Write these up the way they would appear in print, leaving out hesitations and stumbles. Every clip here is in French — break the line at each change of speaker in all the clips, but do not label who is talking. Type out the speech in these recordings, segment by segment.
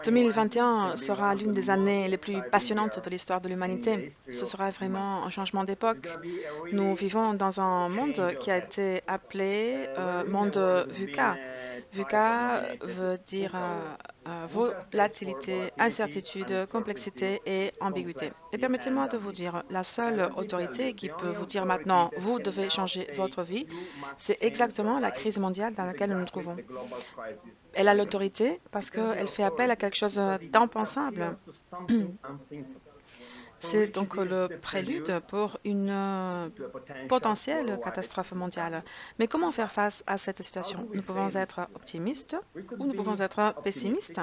2021 sera l'une des années les plus passionnantes de l'histoire de l'humanité. Ce sera vraiment un changement d'époque. Nous vivons dans un monde qui a été appelé monde VUCA. VUCA veut dire volatilité, incertitude, complexité et ambiguïté. Et permettez-moi de vous dire, la seule autorité qui peut vous dire maintenant, vous devez changer votre vie, c'est exactement la crise mondiale dans laquelle nous nous trouvons. Elle a l'autorité parce qu'elle fait appel à quelque chose d'impensable. C'est donc le prélude pour une potentielle catastrophe mondiale. Mais comment faire face à cette situation? Nous pouvons être optimistes ou nous pouvons être pessimistes.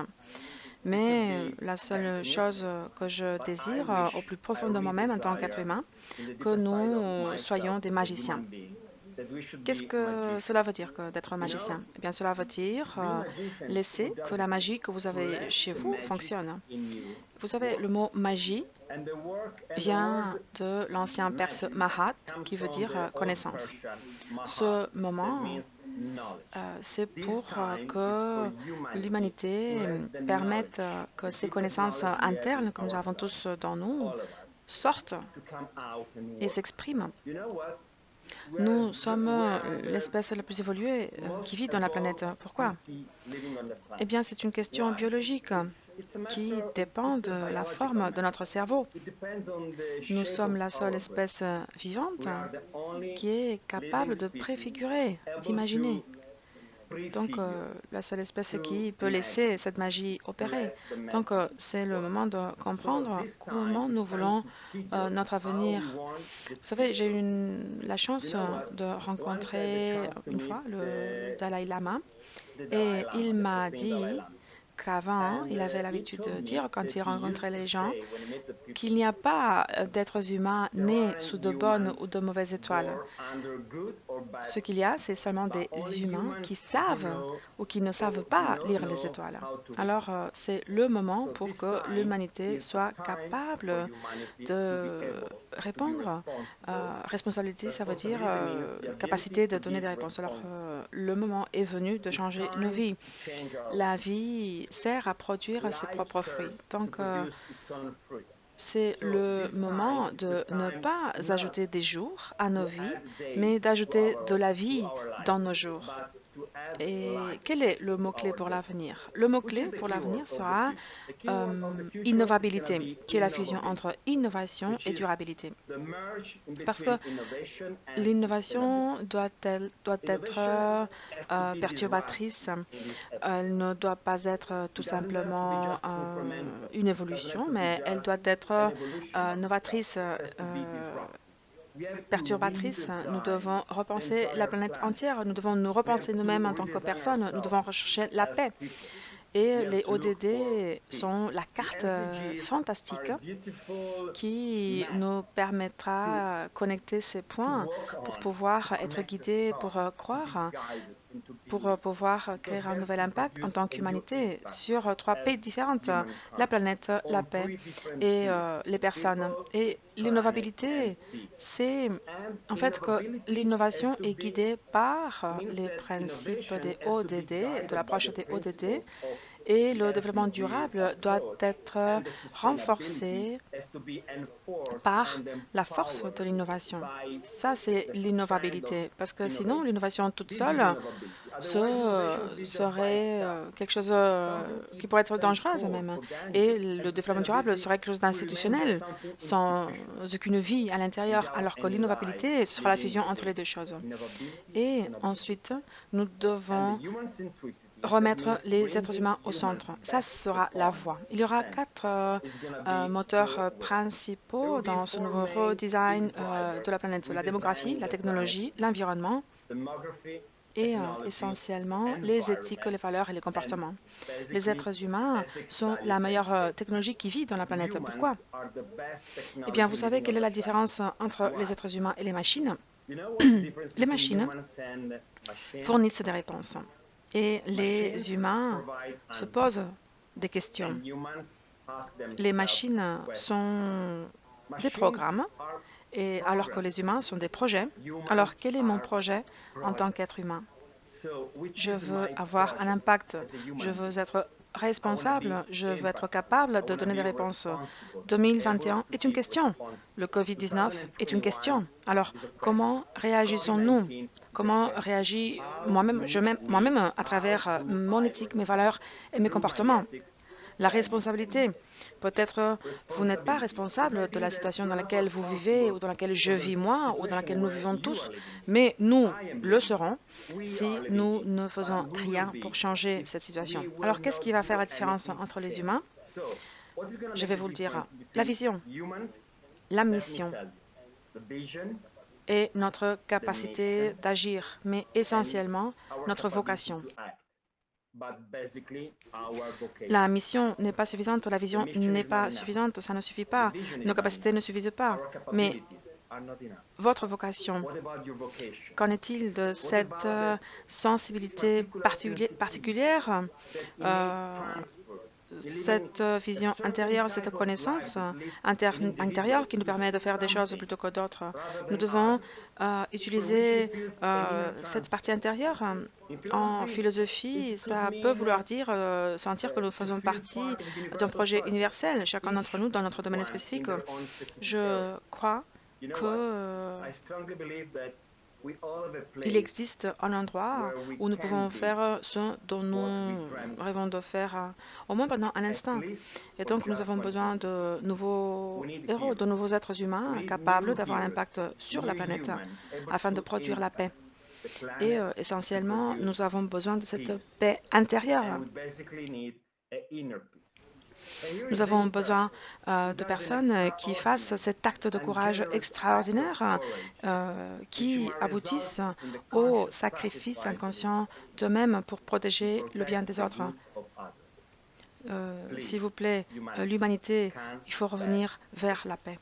Mais la seule chose que je désire au plus profond de moi-même en tant qu'être humain, que nous soyons des magiciens. Qu'est-ce que cela veut dire d'être un magicien? Eh bien, cela veut dire laisser que la magie que vous avez chez vous fonctionne. Vous savez, le mot magie vient de l'ancien perse mahat, qui veut dire connaissance. Ce moment, c'est pour que l'humanité permette que ces connaissances internes que nous avons tous dans nous sortent et s'expriment. Nous sommes l'espèce la plus évoluée qui vit dans la planète. Pourquoi? Eh bien, c'est une question biologique qui dépend de la forme de notre cerveau. Nous sommes la seule espèce vivante qui est capable de préfigurer, d'imaginer. Donc, la seule espèce qui peut laisser cette magie opérer. Donc, c'est le moment de comprendre comment nous voulons notre avenir. Vous savez, j'ai eu la chance de rencontrer une fois le Dalai Lama et il m'a dit qu'avant, il avait l'habitude de dire quand il rencontrait les gens qu'il n'y a pas d'êtres humains nés sous de bonnes ou de mauvaises étoiles. Ce qu'il y a, c'est seulement des humains qui savent ou qui ne savent pas lire les étoiles. Alors, c'est le moment pour que l'humanité soit capable de répondre. Responsabilité, ça veut dire capacité de donner des réponses. Alors, le moment est venu de changer nos vies. La vie sert à produire ses propres fruits. Donc, c'est le moment de ne pas ajouter des jours à nos vies, mais d'ajouter de la vie dans nos jours. Et quel est le mot-clé pour l'avenir? Le mot-clé pour l'avenir sera innovabilité, qui est la fusion entre innovation et durabilité. Parce que l'innovation doit être perturbatrice. Elle ne doit pas être tout simplement une évolution, mais elle doit être novatrice, perturbatrice. Nous devons repenser la planète entière. Nous devons nous repenser nous-mêmes en tant que personnes. Nous devons rechercher la paix. Et les ODD sont la carte fantastique qui nous permettra de connecter ces points pour pouvoir être guidés, pour croire, pour pouvoir créer un nouvel impact en tant qu'humanité sur trois pays différentes, la planète, la paix et les personnes. Et l'innovabilité, c'est en fait que l'innovation est guidée par les principes des ODD, de l'approche des ODD, et le développement durable doit être renforcé par la force de l'innovation. Ça, c'est l'innovabilité, parce que sinon, l'innovation toute seule serait quelque chose qui pourrait être dangereuse même. Et le développement durable serait quelque chose d'institutionnel, sans aucune vie à l'intérieur, alors que l'innovabilité sera la fusion entre les deux choses. Et ensuite, nous devons remettre les êtres humains au centre. Ça sera la voie. Il y aura quatre moteurs principaux dans ce nouveau redesign de la planète. La démographie, la technologie, l'environnement et essentiellement les éthiques, les valeurs et les comportements. Les êtres humains sont la meilleure technologie qui vit dans la planète. Pourquoi? Eh bien, vous savez quelle est la différence entre les êtres humains et les machines? Les machines fournissent des réponses. Et les humains se posent des questions. Les machines sont des programmes, et alors que les humains sont des projets. Alors, quel est mon projet en tant qu'être humain? Je veux avoir un impact. Je veux être responsable, je veux être capable de donner des réponses. 2021 est une question. Le Covid-19 est une question. Alors, comment réagissons-nous? Comment réagis moi-même à travers mon éthique, mes valeurs et mes comportements? La responsabilité. Peut-être vous n'êtes pas responsable de la situation dans laquelle vous vivez ou dans laquelle je vis moi ou dans laquelle nous vivons tous, mais nous le serons si nous ne faisons rien pour changer cette situation. Alors, qu'est-ce qui va faire la différence entre les humains? Je vais vous le dire. La vision, la mission et notre capacité d'agir, mais essentiellement notre vocation. La mission n'est pas suffisante, la vision n'est pas suffisante, ça ne suffit pas, nos capacités ne suffisent pas, mais votre vocation, qu'en est-il de cette sensibilité particulière, cette vision intérieure, cette connaissance intérieure qui nous permet de faire des choses plutôt que d'autres? Nous devons utiliser cette partie intérieure. En philosophie, ça peut vouloir dire sentir que nous faisons partie d'un projet universel, chacun d'entre nous dans notre domaine spécifique. Je crois que il existe un endroit où nous pouvons faire ce dont nous rêvons de faire au moins pendant un instant. Et donc, nous avons besoin de nouveaux héros, de nouveaux êtres humains capables d'avoir un impact sur la planète afin de produire la paix. Et essentiellement, nous avons besoin de cette paix intérieure. Nous avons besoin de personnes qui fassent cet acte de courage extraordinaire, qui aboutissent au sacrifice inconscient d'eux-mêmes pour protéger le bien des autres. S'il vous plaît, l'humanité, il faut revenir vers la paix.